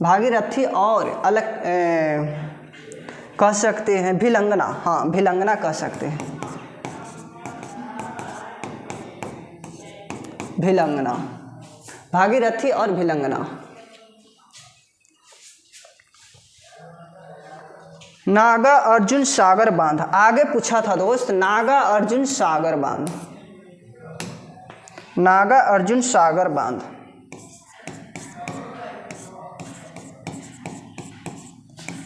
भागीरथी और अलग कह सकते हैं भिलंगना। हाँ, भिलंगना कह सकते हैं, भिलंगना, भागीरथी और भिलंगना। नागा अर्जुन सागर बांध, आगे पूछा था दोस्त नागा अर्जुन सागर बांध, नागा अर्जुन सागर बांध।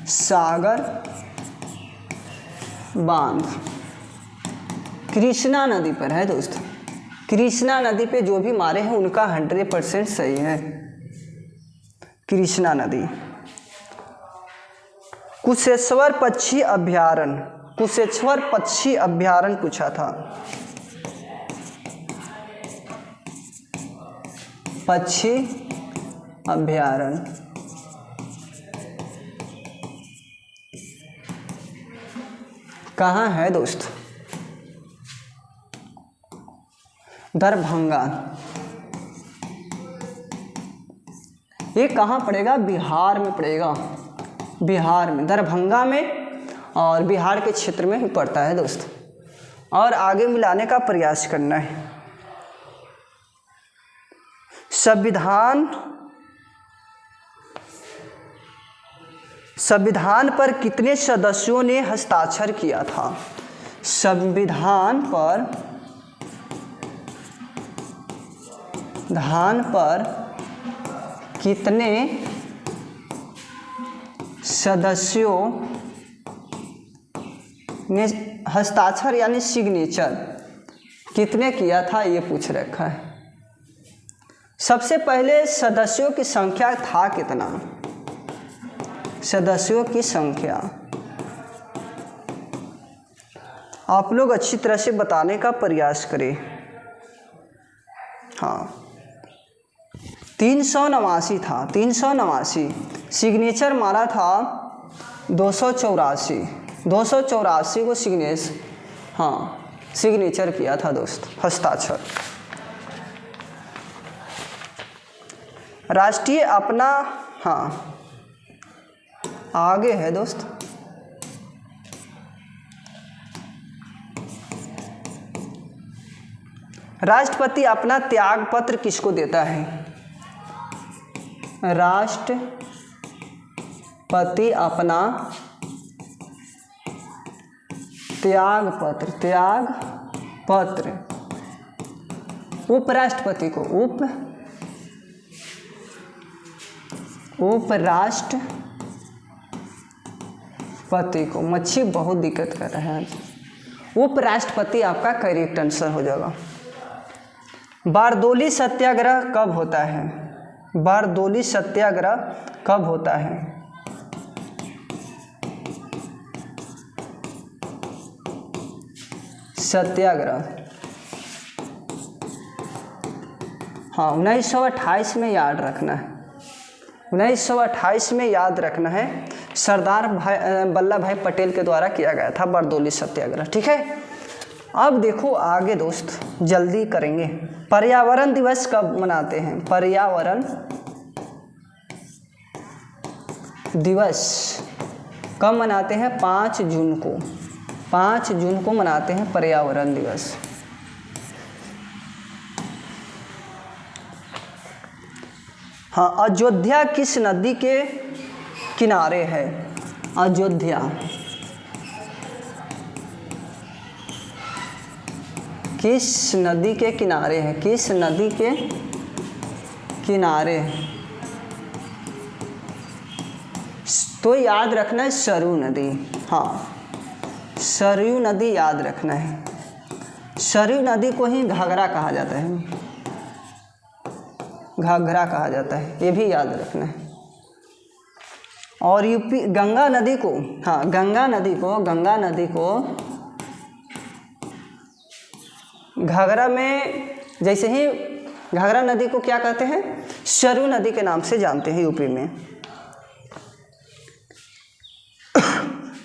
सागर बांध कृष्णा नदी पर है दोस्त। कृष्णा नदी पे जो भी मारे हैं उनका 100% सही है। कृष्णा नदी। कुशेश्वर पक्षी अभयारण्य, कुशेश्वर पक्षी अभयारण्य पूछा था। पक्षी अभयारण्य कहाँ है दोस्त? दरभंगा। ये कहाँ पड़ेगा? बिहार में पड़ेगा, बिहार में, दरभंगा में, और बिहार के क्षेत्र में ही पड़ता है दोस्त। और आगे मिलाने का प्रयास करना है। संविधान पर कितने सदस्यों ने हस्ताक्षर किया था? संविधान पर कितने सदस्यों ने हस्ताक्षर यानी सिग्नेचर कितने किया था, ये पूछ रखा है। सबसे पहले सदस्यों की संख्या था कितना? सदस्यों की संख्या आप लोग अच्छी तरह से बताने का प्रयास करें। हाँ, 389 था, 389। सिग्नेचर मारा था 284, 284 को सिग्नेचर किया था दोस्त, हस्ताक्षर। राष्ट्रीय अपना, हाँ आगे है दोस्त। राष्ट्रपति अपना त्याग पत्र किसको देता है? राष्ट्रपति अपना त्याग पत्र उपराष्ट्रपति को, उपराष्ट्रपति को। मच्छी बहुत दिक्कत कर रहे हैं आज। उपराष्ट्रपति आपका करेक्ट आंसर हो जाएगा। बारदोली सत्याग्रह कब होता है? बारदोली सत्याग्रह कब होता है? सत्याग्रह, हाँ 1928 में याद रखना है, 1928 में याद रखना है। सरदार वल्लभ भाई पटेल के द्वारा किया गया था बारदोली सत्याग्रह। ठीक है, अब देखो आगे दोस्त, जल्दी करेंगे। पर्यावरण दिवस कब मनाते हैं? पर्यावरण दिवस कब मनाते हैं? 5 जून को, 5 जून को मनाते हैं पर्यावरण दिवस। हाँ, अयोध्या किस नदी के किनारे है? अयोध्या किस नदी के किनारे है? किस नदी के किनारे है? तो याद रखना है सरयू नदी। हाँ, सरयू नदी याद रखना है। सरयू नदी को ही घाघरा कहा जाता है, घाघरा कहा जाता है, ये भी याद रखना है। और यूपी गंगा नदी को, हाँ गंगा नदी को घाघरा में जैसे ही घाघरा नदी को क्या कहते हैं, सरयू नदी के नाम से जानते हैं यूपी में।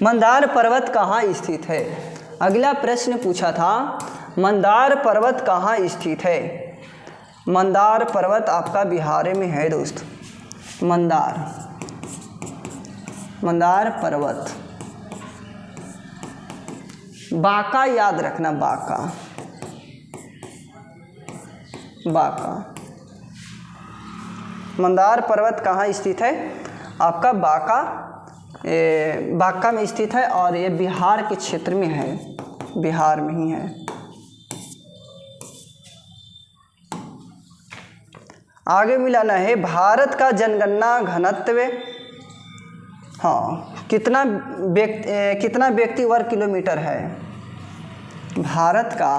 मंदार पर्वत कहाँ स्थित है? अगला प्रश्न पूछा था, मंदार पर्वत कहाँ स्थित है? मंदार पर्वत आपका बिहार में है दोस्त। मंदार पर्वत, बांका याद रखना, बांका। मंदार पर्वत कहाँ स्थित है? आपका बांका में स्थित है और ये बिहार के क्षेत्र में है, बिहार में ही है। आगे मिलाना है, भारत का जनगणना घनत्व कितना व्यक्ति वर्ग किलोमीटर है? भारत का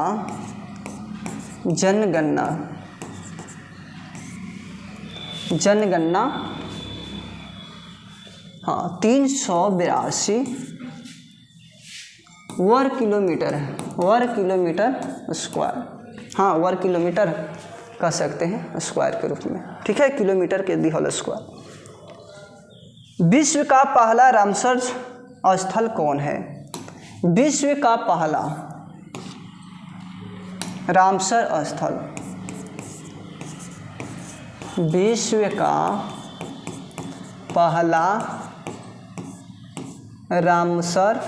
जनगणना हाँ 382 वर्ग किलोमीटर है, वर्ग किलोमीटर स्क्वायर। हाँ वर्ग किलोमीटर कह सकते हैं स्क्वायर के रूप में, ठीक है, किलोमीटर के दी होल स्क्वायर। विश्व का पहला रामसर स्थल कौन है? विश्व का पहला रामसर स्थल, विश्व का पहला रामसर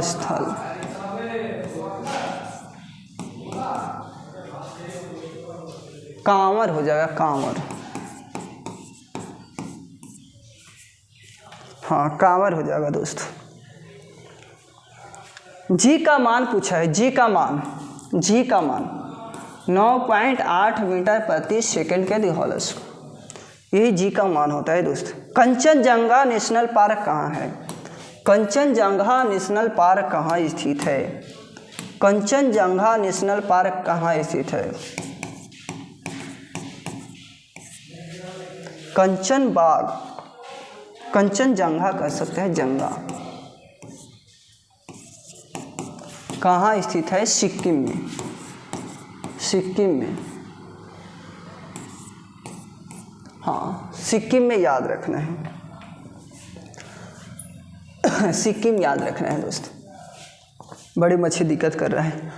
स्थल, कांवर हो जाएगा, कांवर। हाँ कांवर हो जाएगा दोस्त। जी का मान पूछा है, जी का मान 9.8 मीटर प्रति सेकंड के दिहौलस, यही जी का मान होता है दोस्त। कंचनजंगा नेशनल पार्क कहाँ है? कंचनजंगा नेशनल पार्क कहाँ स्थित है? कंचनजंगा नेशनल पार्क कहाँ स्थित है? कंचन बाग, कंचनजंगा कह सकते हैं, जंगा कहाँ स्थित है? सिक्किम में, सिक्किम में। हाँ सिक्किम में याद रखना है, सिक्किम याद रखना है दोस्त, बड़ी मच्छी दिक्कत कर रहा है।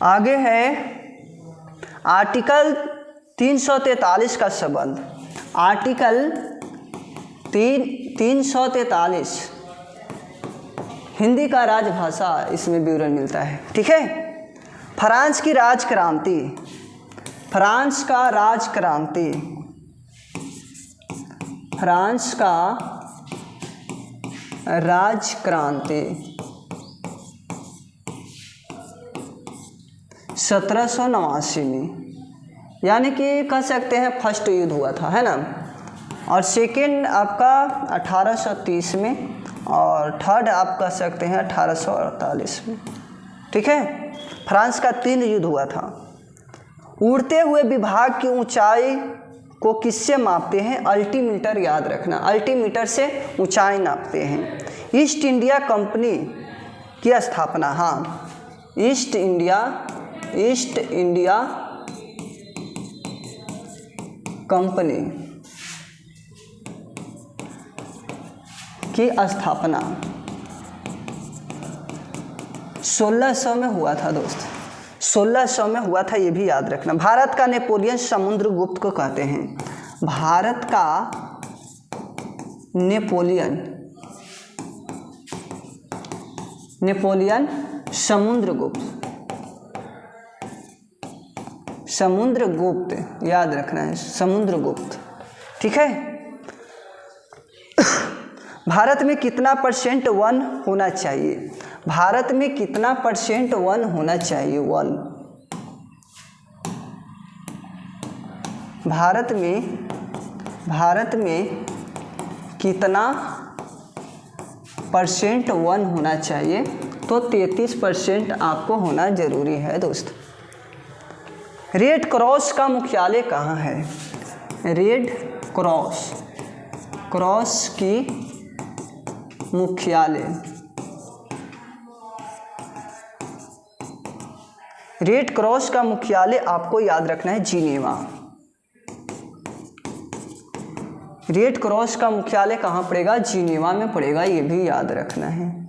आगे है आर्टिकल 343 का संबंध, आर्टिकल 343 हिंदी का राजभाषा, इसमें विवरण मिलता है, ठीक है। फ्रांस की राजक्रांति, फ्रांस का राजक्रांति, फ्रांस का राजक्रांति 1789 में, यानी कि कह सकते हैं फर्स्ट युद्ध हुआ था, है ना। और सेकेंड आपका 1830 में, और थर्ड आप कह सकते हैं 1848 में, ठीक है। फ्रांस का 3 युद्ध हुआ था। उड़ते हुए विभाग की ऊंचाई को किससे मापते हैं? अल्टीमीटर याद रखना, अल्टीमीटर से ऊंचाई नापते हैं। ईस्ट इंडिया कंपनी की स्थापना, हाँ ईस्ट इंडिया कंपनी की स्थापना 1600 में हुआ था दोस्त, 1600 में हुआ था, ये भी याद रखना। भारत का नेपोलियन समुद्रगुप्त को कहते हैं, भारत का नेपोलियन समुद्रगुप्त याद रखना है, समुद्रगुप्त, ठीक है। भारत में कितना % वन होना चाहिए? भारत में कितना % वन होना चाहिए? वन, भारत में कितना % वन होना चाहिए? तो 33% आपको होना जरूरी है दोस्त। रेड क्रॉस का मुख्यालय कहाँ है? रेड क्रॉस की मुख्यालय, रेड क्रॉस का मुख्यालय आपको याद रखना है जिनेवा। रेड क्रॉस का मुख्यालय कहाँ पड़ेगा? जिनेवा में पड़ेगा, ये भी याद रखना है।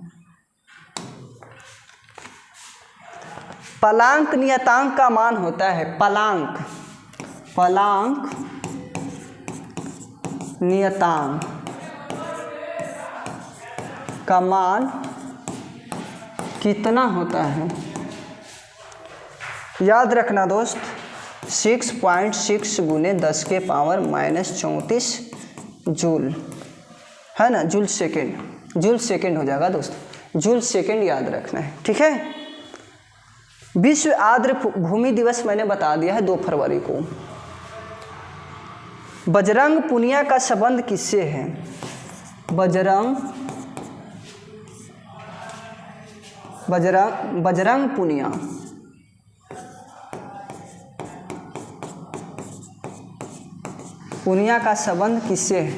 पलांक नियतांक का मान होता है, पलांक नियतांक का मान कितना होता है? याद रखना दोस्त, 6.6 गुने 10 के पावर -34 जूल, है ना, जूल सेकेंड हो जाएगा दोस्त, जूल सेकेंड याद रखना है, ठीक है। विश्व आर्द्र भूमि दिवस मैंने बता दिया है 2 फरवरी को। बजरंग पुनिया का संबंध किससे है? बजरंग पुनिया का संबंध किससे है?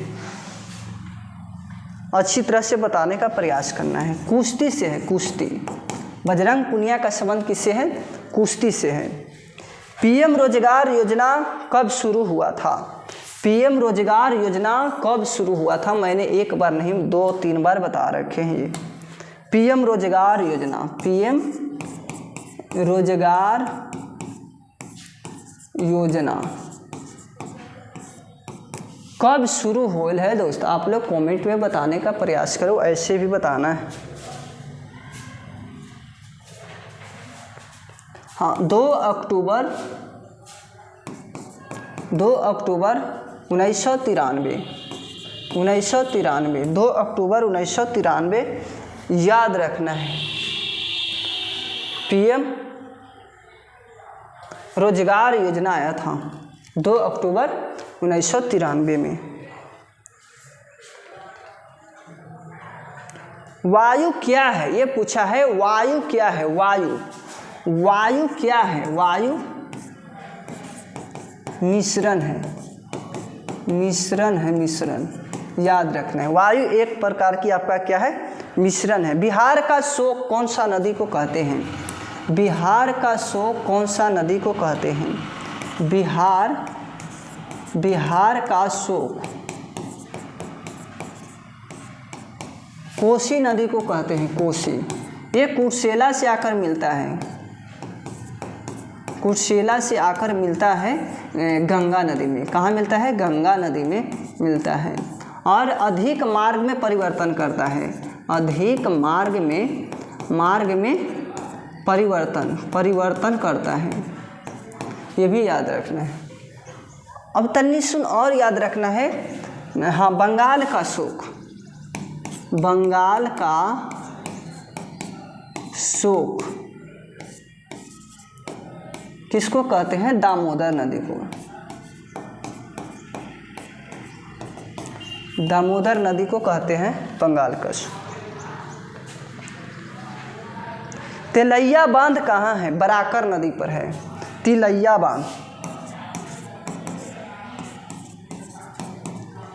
अच्छी तरह से बताने का प्रयास करना है। कुश्ती से है, कुश्ती। बजरंग पुनिया का संबंध किससे है? कुश्ती से है। पीएम रोजगार योजना कब शुरू हुआ था? पीएम रोजगार योजना कब शुरू हुआ था? मैंने एक बार नहीं 2-3 बार बता रखे हैं ये। पीएम रोजगार योजना, पीएम रोजगार योजना कब शुरू होल है दोस्त? आप लोग कमेंट में बताने का प्रयास करो, ऐसे भी बताना है। हाँ, 2 अक्टूबर 1993, 2 अक्टूबर 1993 याद रखना है। पीएम रोजगार योजना आया था 2 अक्टूबर 1993 में। वायु क्या है? ये पूछा है, वायु क्या है? वायु क्या है? वायु मिश्रण है, मिश्रण याद रखना है। वायु एक प्रकार की आपका क्या है? मिश्रण है। बिहार का शोक कौन सा नदी को कहते हैं? बिहार का शोक कौन सा नदी को कहते हैं? बिहार का शोक कोसी नदी को कहते हैं, कोसी। ये कुर्सेला से आकर मिलता है, कुर्सेला से आकर मिलता है गंगा नदी में। कहाँ मिलता है? गंगा नदी में मिलता है। और अधिक मार्ग में परिवर्तन करता है, अधिक मार्ग में परिवर्तन करता है, ये भी याद रखना है। अब तन्नी सुन और याद रखना है। हाँ, बंगाल का शोक, बंगाल का शोक किसको कहते हैं? दामोदर नदी को। दामोदर नदी को कहते हैं बंगाल का शोक। तिलैया बांध कहाँ है? बराकर नदी पर है तिलैया बांध।